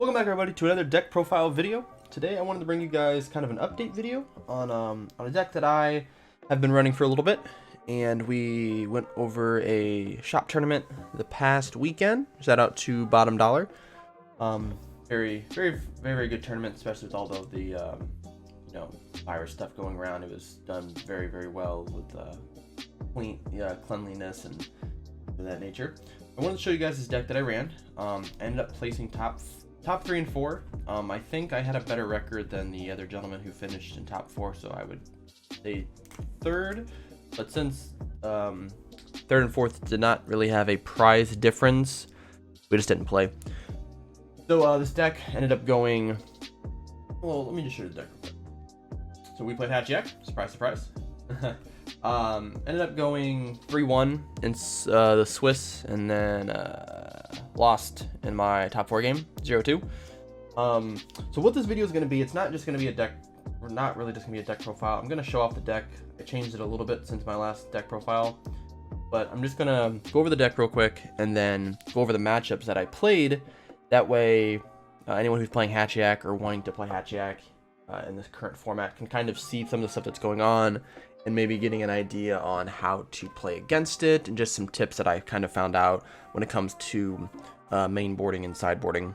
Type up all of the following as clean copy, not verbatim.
Welcome back, everybody, to another deck profile video. Today I wanted to bring you guys kind of an update video on a deck that I have been running for a little bit, and we went over a shop tournament the past weekend. Shout out to Bottom Dollar. Very good tournament, especially with all of the virus stuff going around. It was done very well with cleanliness and of that nature. I wanted to show you guys this deck that I ran. Ended up placing top 3 and 4. I think I had a better record than the other gentleman who finished in top 4, so I would say third. But since third and fourth did not really have a prize difference, we just didn't play. So this deck ended up going. Well, let me just show you the deck real quick. So we played Hatchhyack. Surprise. Ended up going 3-1 in the Swiss, and then lost in my top 4 game, 0-2. So what this video is going to be, it's not just going to be a deck, or not really just going to be a deck profile. I'm going to show off the deck. I changed it a little bit since my last deck profile, but I'm just going to go over the deck real quick and then go over the matchups that I played. That way, anyone who's playing Hatchhyack or wanting to play Hatchhyack in this current format can kind of see some of the stuff that's going on, and maybe getting an idea on how to play against it, and just some tips that I kind of found out when it comes to main boarding and sideboarding,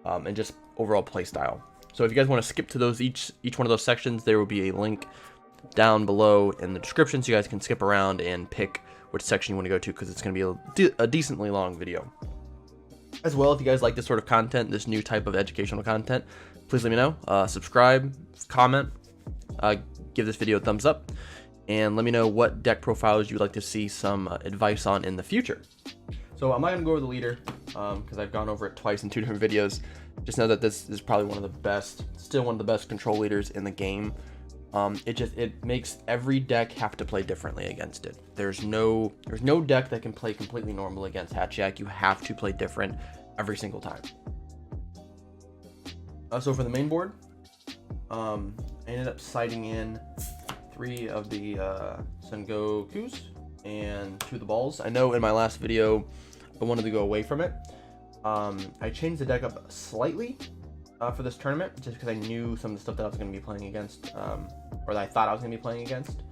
and just overall play style. So if you guys want to skip to those each one of those sections, there will be a link down below in the description, so you guys can skip around and pick which section you want to go to, because it's going to be a decently long video. As well, if you guys like this sort of content, this new type of educational content, please let me know. Subscribe, comment, give this video a thumbs up, and let me know what deck profiles you would like to see some advice on in the future. So I'm not going to go over the leader, because I've gone over it twice in 2 different videos. Just know that this is probably one of the best, still one of the best control leaders in the game. It makes every deck have to play differently against it. There's no deck that can play completely normal against Hatchhyack. You have to play different every single time. So for the main board, I ended up siding in 3 of the Sengokus and 2 of the balls. I know in my last video I wanted to go away from it. I changed the deck up slightly for this tournament, just because I knew some of the stuff that I was going to be playing against, or that I thought I was going to be playing against.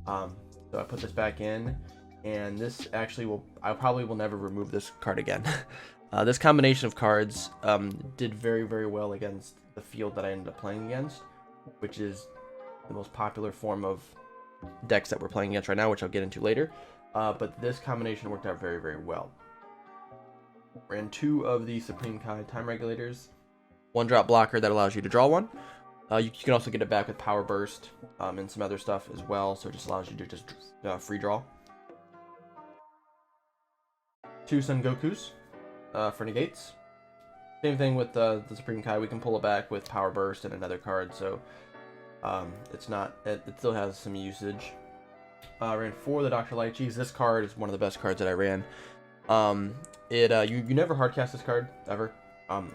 So I put this back in, and this actually I probably will never remove this card again. This combination of cards did very well against the field that I ended up playing against, which is the most popular form of decks that we're playing against right now, which I'll get into later. But this combination worked out very well. Ran 2 of the Supreme Kai time regulators, 1-drop blocker that allows you to draw 1. You can also get it back with power burst and some other stuff as well, so it just allows you to just free draw. 2 Sengokus for negates. Same thing with the Supreme Kai. We can pull it back with power burst and another card, so it still has some usage. Ran 4 of the Dr. Lychees. This card is one of the best cards that I ran. You never hardcast this card ever.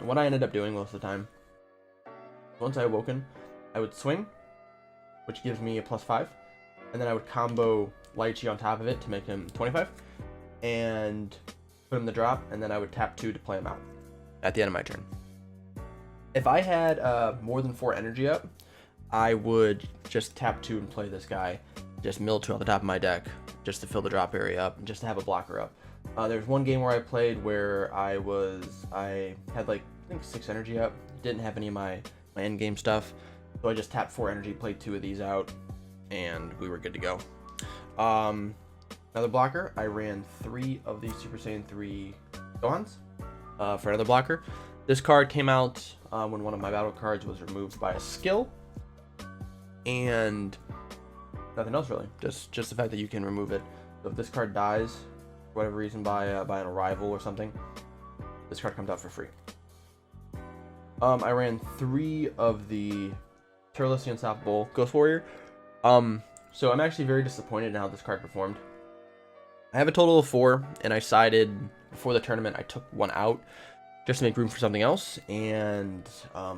What I ended up doing most of the time, once I awoken, I would swing, which gives me a +5, and then I would combo Lychee on top of it to make him 25, and put him the drop, and then I would tap 2 to play him out at the end of my turn. If I had more than 4 energy up, I would just tap 2 and play this guy, just mill 2 on the top of my deck, just to fill the drop area up, and just to have a blocker up. There's one game where I played where I had like, I think 6 energy up, didn't have any of my end game stuff, so I just tapped 4 energy, played 2 of these out, and we were good to go. Another blocker, I ran 3 of the Super Saiyan 3 Gohans for another blocker. This card came out when one of my battle cards was removed by a skill, and nothing else really, just the fact that you can remove it. So if this card dies for whatever reason by an arrival or something, this card comes out for free. I ran 3 of the Turles the Unstoppable Ghost Warrior. So I'm actually very disappointed in how this card performed. I have a total of 4, and I sided before the tournament. I took 1 out just to make room for something else, and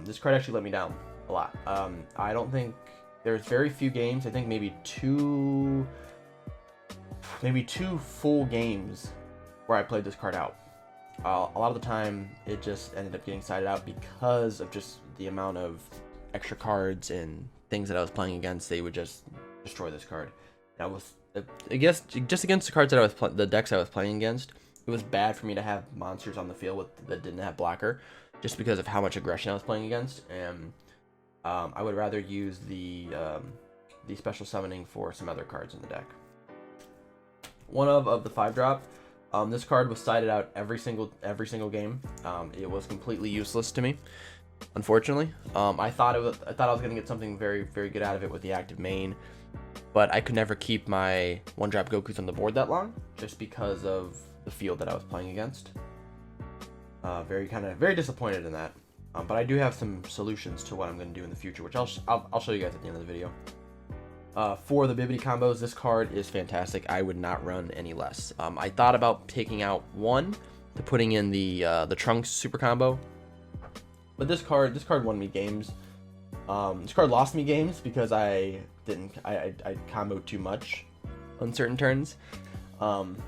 this card actually let me down a lot. I don't think there's very few games. I think maybe two full games where I played this card out. A lot of the time it just ended up getting sided out because of just the amount of extra cards and things that I was playing against. They would just destroy this card. And I guess just against the cards that I was the decks I was playing against, it was bad for me to have monsters on the field that didn't have blocker, just because of how much aggression I was playing against. And I would rather use the special summoning for some other cards in the deck. One of the 5-drop. This card was sided out every single game. It was completely useless to me, unfortunately. I thought I was gonna get something very good out of it with the active main, but I could never keep my 1-drop Gokus on the board that long, just because of the field that I was playing against. Very disappointed in that. But I do have some solutions to what I'm gonna do in the future, which I'll show you guys at the end of the video. For the Bibbidi combos, this card is fantastic. I would not run any less. I thought about taking out one to putting in the Trunks super combo, but this card won me games. This card lost me games because I comboed too much on certain turns,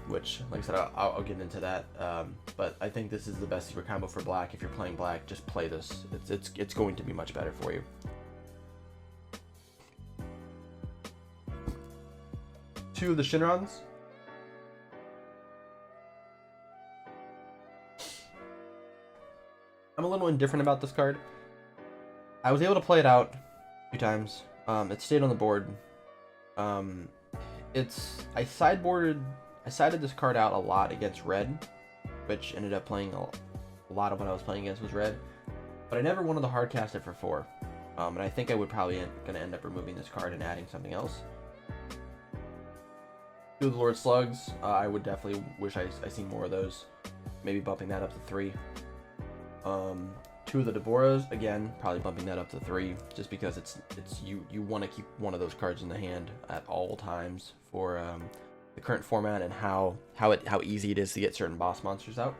which, like I said, I'll get into that. But I think this is the best super combo for black. If you're playing black, just play this. It's going to be much better for you. Two of the Shinrons. I'm a little indifferent about this card. I was able to play it out a few times. It stayed on the board. I sided this card out a lot against red, which ended up playing a lot of what I was playing against was red. But I never wanted to hard cast it for 4. And I think I would probably gonna end up removing this card and adding something else. Two of the Lord Slugs. I would definitely wish I seen more of those. Maybe bumping that up to 3. Two of the Deborahs, again, probably bumping that up to 3, just because you want to keep one of those cards in the hand at all times for the current format and how easy it is to get certain boss monsters out.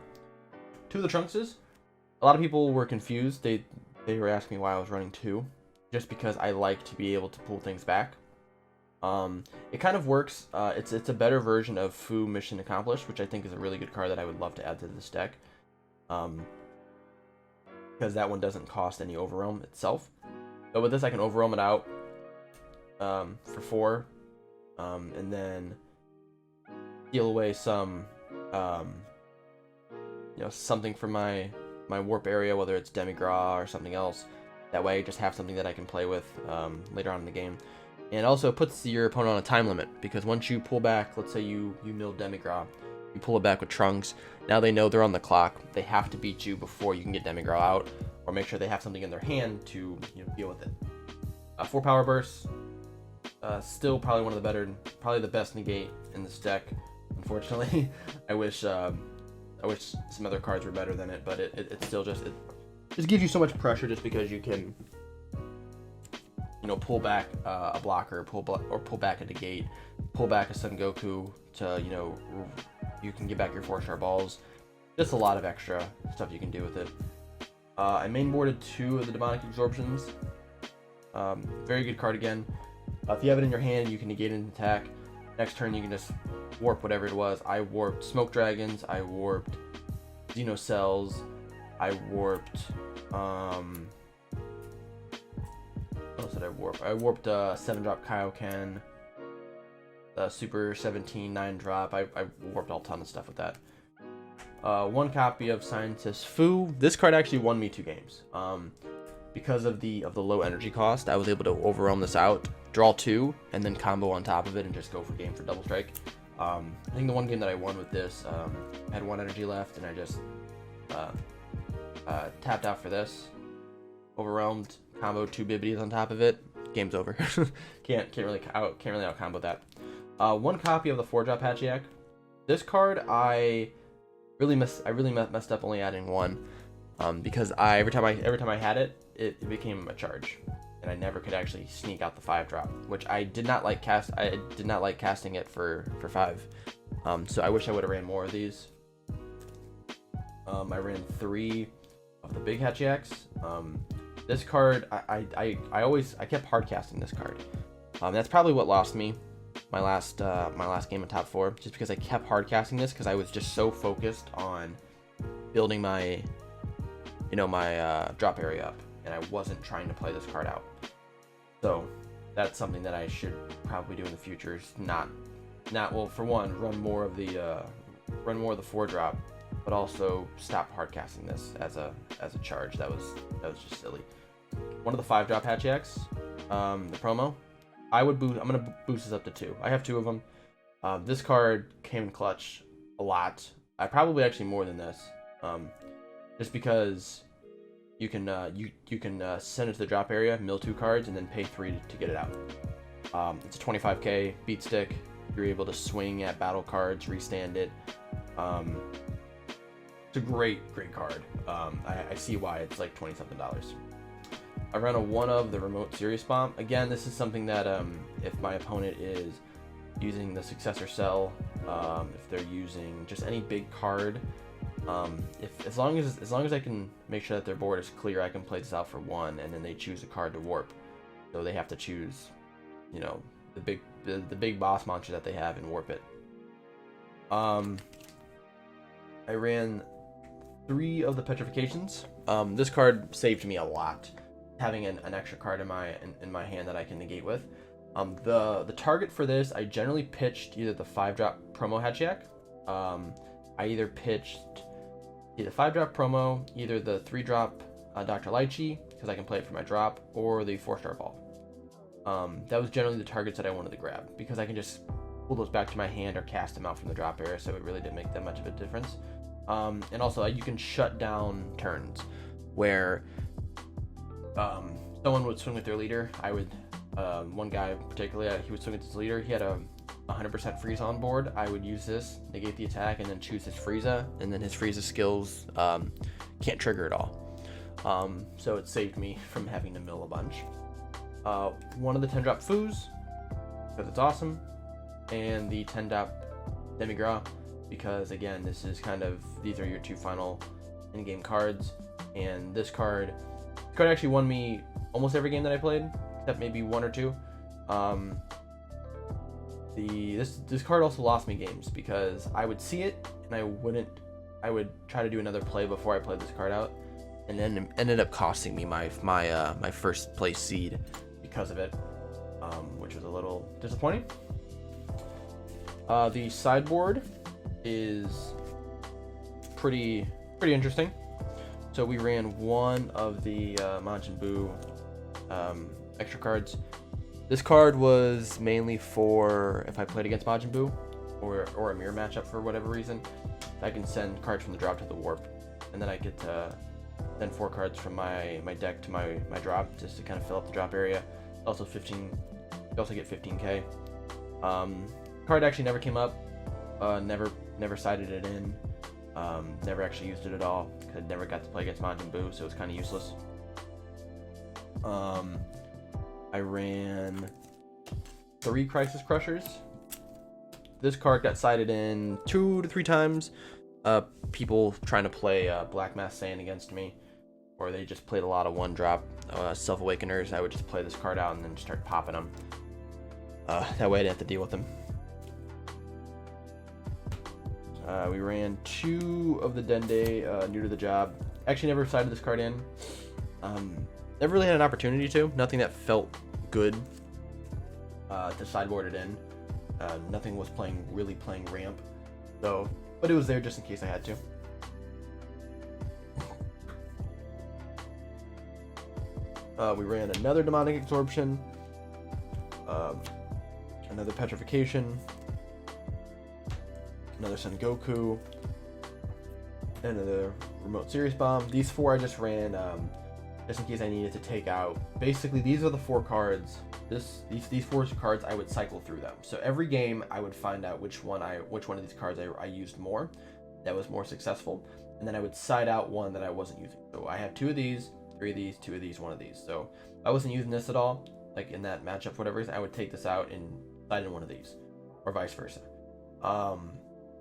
Two of the Trunkses. A lot of people were confused. They were asking me why I was running 2, just because I like to be able to pull things back. It kind of works. It's a better version of Fu Mission Accomplished, which I think is a really good card that I would love to add to this deck. Because that one doesn't cost any overwhelm itself. But with this, I can overwhelm it out for 4, and then deal away some, something from my warp area, whether it's Demigra or something else. That way, I just have something that I can play with later on in the game. And also puts your opponent on a time limit, because once you pull back, let's say you mill Demigra, you pull it back with Trunks, now they know they're on the clock. They have to beat you before you can get Demigra out, or make sure they have something in their hand to deal with it. 4 power bursts, still probably one of the better, probably the best negate in this deck. Unfortunately, I wish some other cards were better than it, but it still just gives you so much pressure, just because you can pull back a blocker, pull back a negate, pull back a Son Goku to you can get back your 4-star balls. Just a lot of extra stuff you can do with it. I mainboarded 2 of the Demonic Absorptions. Very good card again. If you have it in your hand, you can negate an attack. Next turn, you can just warp whatever it was. I warped Smoke Dragons. I warped Xenocells. I warped. What else did I warp? I warped 7-drop Kaioken. Super 17 9-drop. I warped a ton of stuff with that. 1 copy of Scientist Fu. This card actually won me 2 games. Because of the low energy cost, I was able to overwhelm this out, draw 2, and then combo on top of it and just go for game for double strike. I think the one game that I won with this, had 1 energy left, and I just tapped out for this, overwhelmed, combo 2 Bibbidies on top of it. Game's over. can't really out combo that. 1 copy of the 4-drop Hatchhyack. This card I really messed up only adding 1, because every time I had it, it became a charge, and I never could actually sneak out the 5-drop, which I did not like casting it for 5. So I wish I would have ran more of these. I ran 3 of the big Hatchhyacks. This card, I kept hard casting this card. That's probably what lost me my last game in top 4, just because I kept hard casting this, because I was just so focused on building my, my drop area up, and I wasn't trying to play this card out. So that's something that I should probably do in the future. Is not well, for one, run more of the 4-drop, but also stop hard casting this as a charge. That was just silly. One of the 5-drop Hatchhyacks, the promo, I'm gonna boost this up to 2. I have 2 of them. This card came in clutch a lot. I probably actually more than this, just because you can send it to the drop area, mill 2 cards, and then pay 3 to get it out. It's a 25k beat stick. You're able to swing at battle cards, restand it. It's a great card. I see why it's like $20-something. I run a 1 of the remote serious bomb. Again, this is something that if my opponent is using the successor cell, if they're using just any big card, as long as I can make sure that their board is clear, I can play this out for 1, and then they choose a card to warp. So they have to choose, the big boss monster that they have and warp it. I ran 3 of the petrifications. This card saved me a lot, having an extra card in my hand that I can negate with. The target for this, I generally pitched either the 5-drop promo Hatchhyack. I either pitched the 5-drop promo, either the 3-drop Dr. Lychee, because I can play it for my drop, or the 4-star ball. That was generally the targets that I wanted to grab, because I can just pull those back to my hand or cast them out from the drop area, so it really didn't make that much of a difference. And also, you can shut down turns where someone would swing with their leader. I would, one guy particularly, he would swing with his leader. He had a 100% freeze on board. I would use this, negate the attack, and then choose his Frieza, and then his Frieza skills can't trigger at all. So it saved me from having to mill a bunch. One of the 10-drop Foos, because it's awesome, and the 10-drop Demigras, because again, these are your 2 final in-game cards, and this card actually won me almost every game that I played, except maybe 1 or 2. This card also lost me games, because I would see it and I would try to do another play before I played this card out, and then it ended up costing me my first place seed because of it, which was a little disappointing. The sideboard is pretty interesting. So we ran 1 of the Majin Buu extra cards. This card was mainly for if I played against Majin Buu or a mirror matchup for whatever reason. I can send cards from the drop to the warp, and then I get to send 4 cards from my deck to my drop, just to kind of fill up the drop area. Also 15. You also get 15k. Card actually never came up. Never sided it in. Never actually used it at all. I never got to play against Majin Buu, so it was kind of useless. I ran 3 Crisis Crushers. This card got sided in 2 to 3 times. People trying to play Black Mass Saiyan against me, or they just played a lot of 1-drop Self-Awakeners. I would just play this card out and then start popping them. That way I didn't have to deal with them. We ran 2 of the Dende, new to the job. Actually never sided this card in. Never really had an opportunity to. Nothing that felt good to sideboard it in. Nothing was really playing ramp. So, but it was there just in case I had to. We ran another Demonic Absorption, another Petrification, another Son Goku, and another Remote Serious Bomb. These 4 I just ran just in case I needed to take out. Basically, these are the 4 cards. These 4 cards, I would cycle through them. So every game, I would find out which one of these cards I used more, that was more successful, and then I would side out one that I wasn't using. So I have 2 of these, 3 of these, 2 of these, 1 of these. So if I wasn't using this at all, like in that matchup, whatever it is, I would take this out and side in one of these, or vice versa.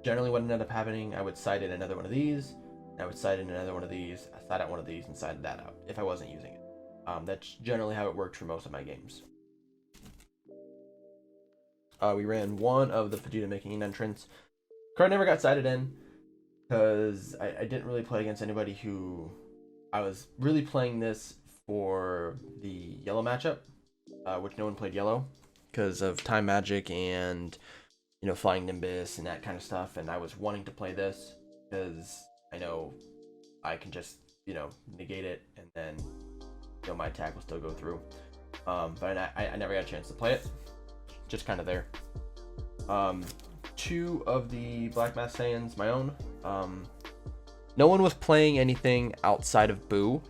Generally, what ended up happening, I would side in another one of these, I would side in another one of these, I side out one of these, and side that out if I wasn't using it. That's generally how it worked for most of my games. We ran 1 of the Vegeta making an entrance. Card never got sided in. because I didn't really play against anybody who... I was really playing this for the yellow matchup, which no one played yellow because of time magic and, you know, flying Nimbus and that kind of stuff. And I was wanting to play this because I know I can just, you know, negate it and then, you know, my attack will still go through. But I never got a chance to play it. Just kind of there. Two of the Black Mask Saiyans, my own. No one was playing anything outside of Boo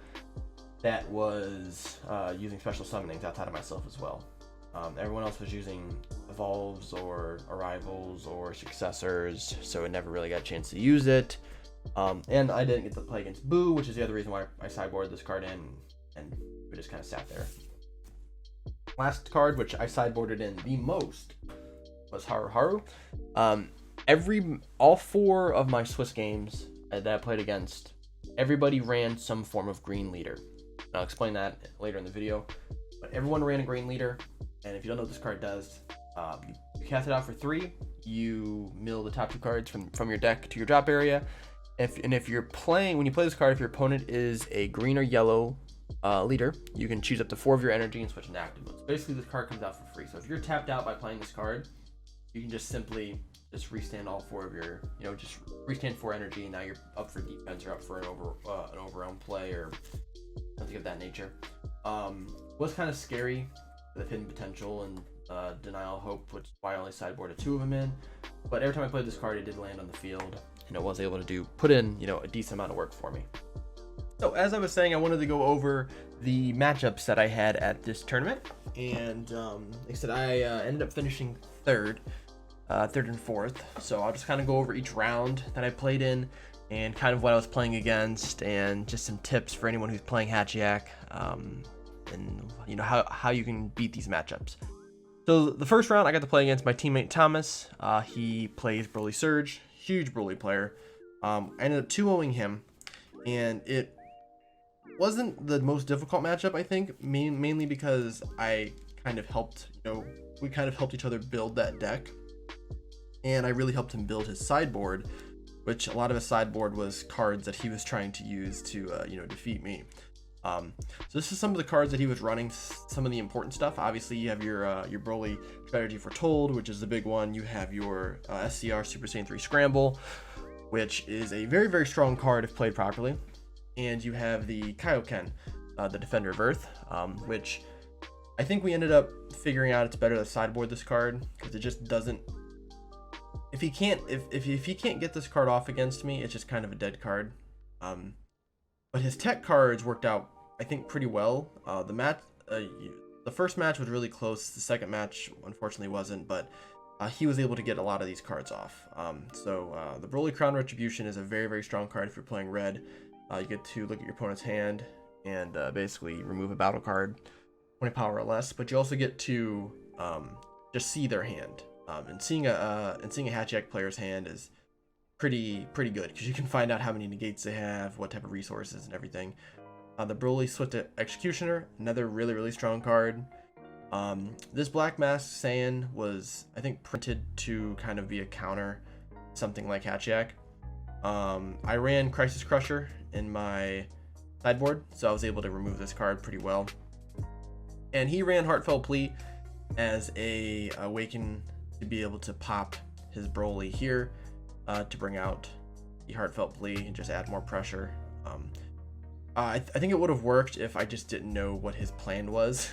that was using special summonings outside of myself as well. Everyone else was using evolves or arrivals or successors, so I never really got a chance to use it. And I didn't get to play against Boo, which is the other reason why I sideboarded this card in, and we just kind of sat there. Last card, which I sideboarded in the most, was Haru Haru. All four of my Swiss games that I played against, everybody ran some form of green leader. And I'll explain that later in the video. But everyone ran a green leader, and if you don't know what this card does, you cast it out for 3. You mill the top 2 cards from your deck to your drop area. If you're playing, when you play this card, if your opponent is a green or yellow leader, you can choose up to 4 of your energy and switch into active mode. So basically, this card comes out for free. So if you're tapped out by playing this card, you can just simply restand all 4 of your, you know, just restand 4 energy, and now you're up for defense or up for an overround play or something of that nature. Was kind of scary, the hidden potential and denial of hope, which is why I only sideboarded 2 of them in. But every time I played this card, it did land on the field, and it was able to put in, you know, a decent amount of work for me. So as I was saying, I wanted to go over the matchups that I had at this tournament, and like I said, I ended up finishing third and fourth. So I'll just kind of go over each round that I played in and kind of what I was playing against, and just some tips for anyone who's playing Hatchhyack, and you know how you can beat these matchups. So the first round I got to play against my teammate Thomas. He plays Broly Surge, huge Broly player. I ended up 2-0ing him, and it wasn't the most difficult matchup, I think, mainly because I kind of helped, you know, we kind of helped each other build that deck, and I really helped him build his sideboard, which a lot of his sideboard was cards that he was trying to use to, you know, defeat me. So this is some of the cards that he was running, some of the important stuff. Obviously, you have your Broly Strategy Foretold, which is the big one. You have your SCR Super Saiyan 3 Scramble, which is a very, very strong card if played properly. And you have the Kaiokris, the Defender of Earth, which I think we ended up figuring out it's better to sideboard this card, because it just doesn't... If he can't get this card off against me, it's just kind of a dead card. But his tech cards worked out, I think, pretty well. The first match was really close. The second match, unfortunately, wasn't, but he was able to get a lot of these cards off. The Broly Crown Retribution is a very, very strong card if you're playing red. You get to look at your opponent's hand and basically remove a battle card, 20 power or less. But you also get to just see their hand. And seeing a Hatchhyack player's hand is pretty good, because you can find out how many negates they have, what type of resources and everything. The Broly Swift Executioner, another really, really strong card. This Black Mask Saiyan was, I think, printed to kind of be a counter, something like Hatchhyack. I ran Crisis Crusher in my sideboard, so I was able to remove this card pretty well. And he ran Heartfelt Plea as a Awaken to be able to pop his Broly here to bring out the Heartfelt Plea and just add more pressure. I think it would have worked if I just didn't know what his plan was,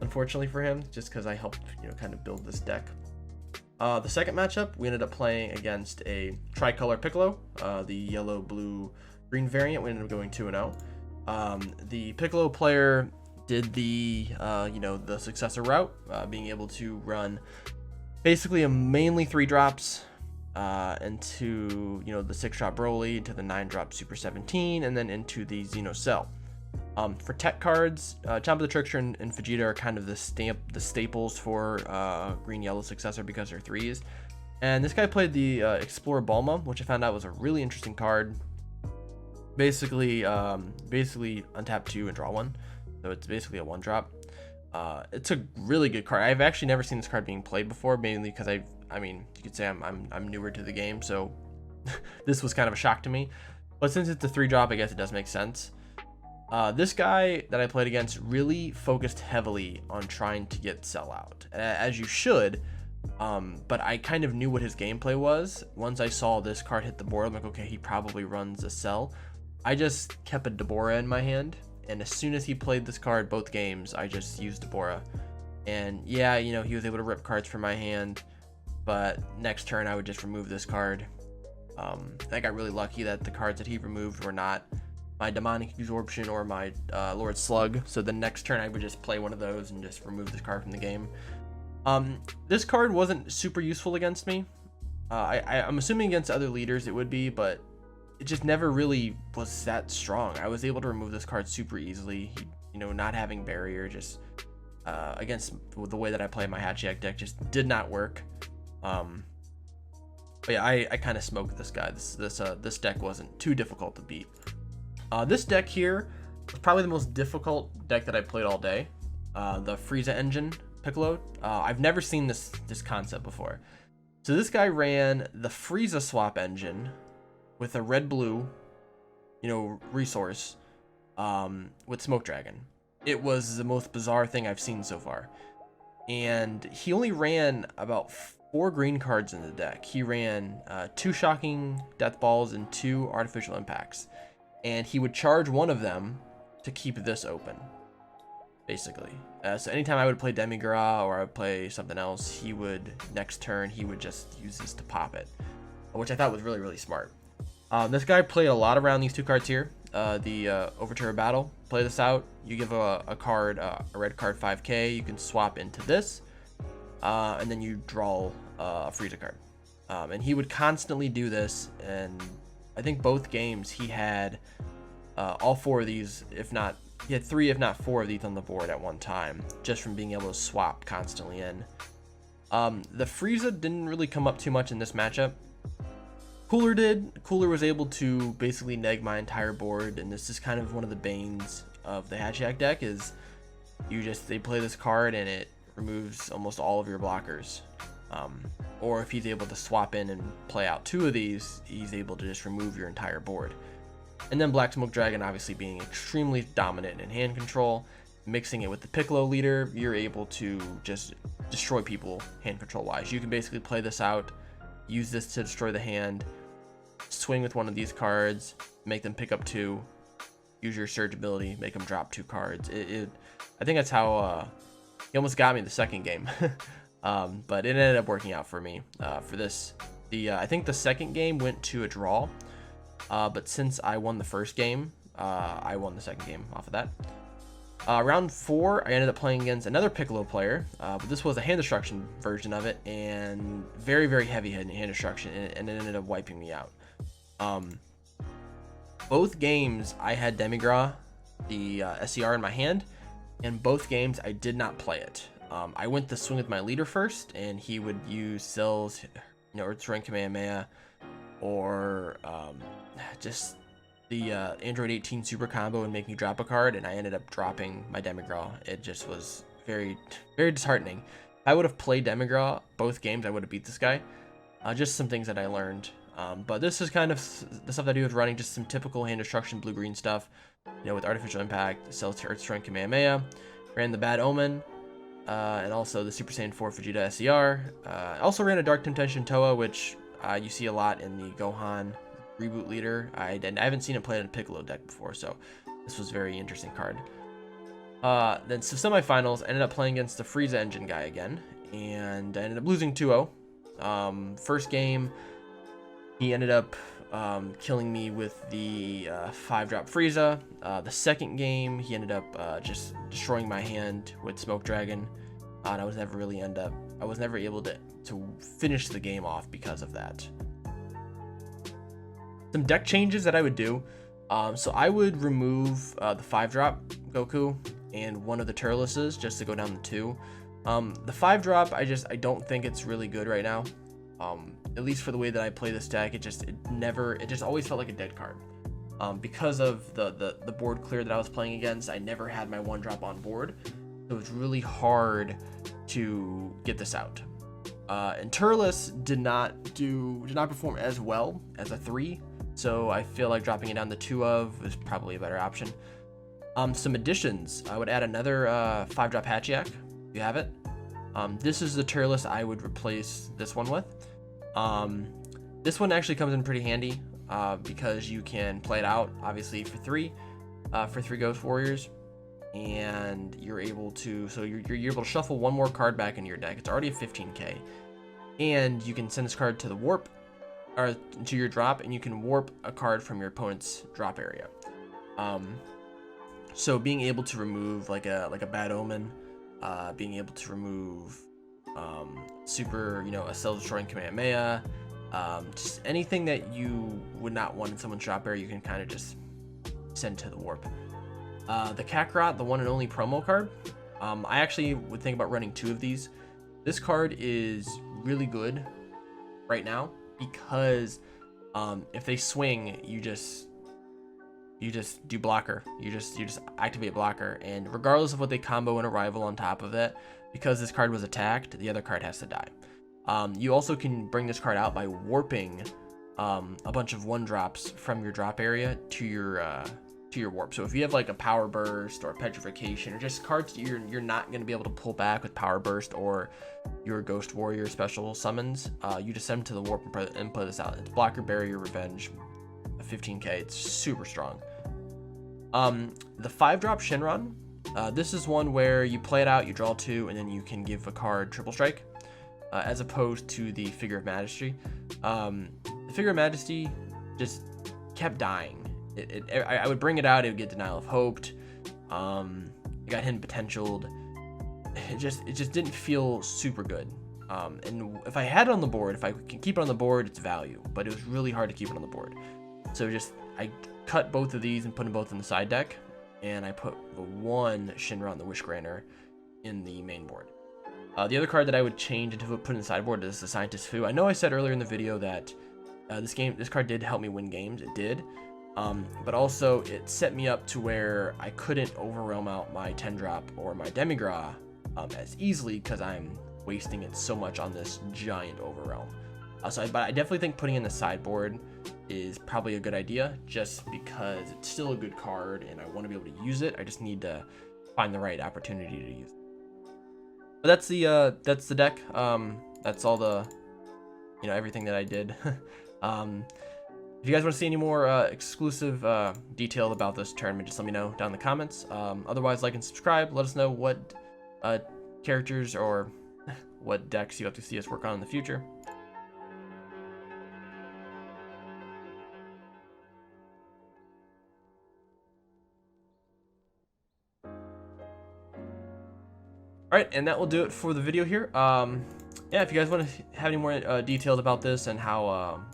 unfortunately for him, just because I helped, you know, kind of build this deck. The second matchup, we ended up playing against a Tricolor Piccolo, the yellow, blue, green variant. We ended up going 2-0. The Piccolo player did the, you know, the successor route, being able to run basically a mainly 3 drops into, you know, the 6-drop Broly, into the 9-drop Super 17, and then into the Xeno Cell. For tech cards, Chomp of the Trickster and Vegeta are kind of the staples for green yellow successor, because they're 3s. And this guy played the Explorer Bulma, which I found out was a really interesting card. Basically untap 2 and draw 1, so it's basically a 1-drop. It's a really good card. I've actually never seen this card being played before, mainly because I mean, you could say I'm newer to the game, so this was kind of a shock to me. But since it's a 3-drop, I guess it does make sense. This guy that I played against really focused heavily on trying to get sell out, as you should. But I kind of knew what his gameplay was. Once I saw this card hit the board, I'm like, okay, he probably runs a sell. I just kept a Deborah in my hand, and as soon as he played this card both games, I just used Deborah. And yeah, you know, he was able to rip cards from my hand, but next turn I would just remove this card. I got really lucky that the cards that he removed were not my Demonic Absorption or my Lord Slug, so the next turn I would just play one of those and just remove this card from the game. This card wasn't super useful against me. I'm assuming against other leaders it would be, but it just never really was that strong. I was able to remove this card super easily. You know, not having barrier just against the way that I play my Hatchhyack deck just did not work. But yeah, I kind of smoked this guy. This deck wasn't too difficult to beat. This deck here was probably the most difficult deck that I played all day. The Frieza engine Piccolo. I've never seen this concept before. So this guy ran the Frieza swap engine with a red-blue, you know, resource with Smoke Dragon. It was the most bizarre thing I've seen so far. And he only ran about 4 green cards in the deck. He ran 2 Shocking Death Balls and 2 Artificial Impacts. And he would charge one of them to keep this open, basically. So anytime I would play Demigra or I would play something else, he would, next turn, he would just use this to pop it, which I thought was really, really smart. This guy played a lot around these 2 cards here. The Overture of Battle. Play this out. You give a card, a red card 5k. You can swap into this, and then you draw a Frieza card. And he would constantly do this, and I think both games he had all 4 of these, if not, he had 3 if not 4 of these on the board at one time, just from being able to swap constantly in. The Frieza didn't really come up too much in this matchup. Cooler did. Cooler was able to basically neg my entire board, and this is kind of one of the banes of the Hatchhyack deck, is they play this card and it removes almost all of your blockers. Or if he's able to swap in and play out 2 of these, he's able to just remove your entire board. And then Black Smoke Dragon obviously being extremely dominant in hand control, mixing it with the Piccolo leader, you're able to just destroy people hand control wise. You can basically play this out, use this to destroy the hand, swing with one of these cards, make them pick up 2, use your Surge ability, make them drop 2 cards. I think that's how he almost got me the second game. But it ended up working out for me for this. I think the second game went to a draw, but since I won the first game, I won the second game off of that. Round 4, I ended up playing against another Piccolo player, but this was a hand destruction version of it, and very, very heavy hand destruction, and it ended up wiping me out. Both games I had Demigra, the SCR in my hand, and both games I did not play it. I went to swing with my leader first, and he would use Cells, you know, Earth-Swing Kamehameha, or just the Android 18 super combo and make me drop a card, and I ended up dropping my Demigra. It just was very, very disheartening. If I would have played Demigra both games, I would have beat this guy. Just some things that I learned. But this is kind of the stuff I do with running, just some typical hand destruction blue-green stuff. You know, with Artificial Impact, Cells to Earth-Swing Kamehameha, ran the Bad Omen, and also the Super Saiyan 4 Vegeta SCR. I also ran a Dark Temptation Toa, which you see a lot in the Gohan reboot leader. I haven't seen it played in a Piccolo deck before, so this was a very interesting card. Then so semifinals, I ended up playing against the Frieza engine guy again, and I ended up losing 2-0. First game, he ended up killing me with the 5-drop Frieza. The second game, he ended up just destroying my hand with Smoke Dragon, and I was never able to finish the game off because of that. Some deck changes that I would do. So I would remove the 5-drop Goku and one of the Turleses just to go down to 2. The 5-drop, I don't think it's really good right now. At least for the way that I play this deck, it just always felt like a dead card. Because of the board clear that I was playing against, I never had my 1-drop on board. So it was really hard to get this out. And Turles did not perform as well as a 3, so I feel like dropping it down to 2 of is probably a better option. Some additions, I would add another 5-drop Hatchhyack, if you have it. This is the Turles I would replace this one with. This one actually comes in pretty handy because you can play it out, obviously, for 3 Ghost Warriors. And you're able to, you're able to shuffle one more card back into your deck. It's already a 15k, and you can send this card to the warp, or to your drop, and you can warp a card from your opponent's drop area. So being able to remove like a Bad Omen, being able to remove super, a cell destroying Kamehameha, just anything that you would not want in someone's drop area, you can kind of just send to the warp. The Kakarot, the one and only promo card, I actually would think about running 2 of these. This card is really good right now because if they swing, you just do blocker. You just activate blocker, and regardless of what they combo an arrival on top of it, because this card was attacked, the other card has to die. You also can bring this card out by warping a bunch of 1-drops from your drop area to your warp. So if you have like a Power Burst or Petrification, or just cards you're not going to be able to pull back with Power Burst or your Ghost Warrior special summons, you just send them to the warp and play this out. It's Blocker, Barrier, Revenge, a 15k. It's super strong. The 5-drop Shinron, this is one where you play it out, you draw 2, and then you can give a card Triple Strike, as opposed to the Figure of Majesty. The Figure of Majesty just kept dying. I would bring it out, it would get Denial of Hoped. It got hidden potentialed. It just didn't feel super good. And if I had it on the board, if I can keep it on the board, it's value. But it was really hard to keep it on the board. So I cut both of these and put them both in the side deck, and I put the one Shinron, the Wish Granter, in the main board. The other card that I would change and put in the sideboard is the Scientist Fu. I know I said earlier in the video that this card did help me win games. It did. But also it set me up to where I couldn't overwhelm out my 10-drop or my Demigra as easily because I'm wasting it so much on this giant overwhelm. But I definitely think putting in the sideboard is probably a good idea, just because it's still a good card and I want to be able to use it. I just need to find the right opportunity to use it. But that's the deck. That's all the everything that I did. If you guys want to see any more exclusive detail about this tournament, just let me know down in the comments. Otherwise, like and subscribe. Let us know what characters or what decks you have to see us work on in the future. Alright, and that will do it for the video here. Yeah, if you guys want to have any more details about this and how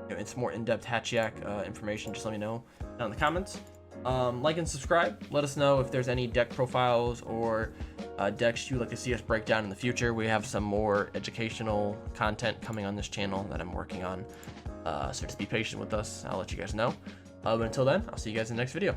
it's more in-depth Hatchhyack information, just let me know down in the comments. Like and subscribe. Let us know if there's any deck profiles or decks you'd like to see us break down in the future. We have some more educational content coming on this channel that I'm working on, so just be patient with us. I'll let you guys know. But until then, I'll see you guys in the next video.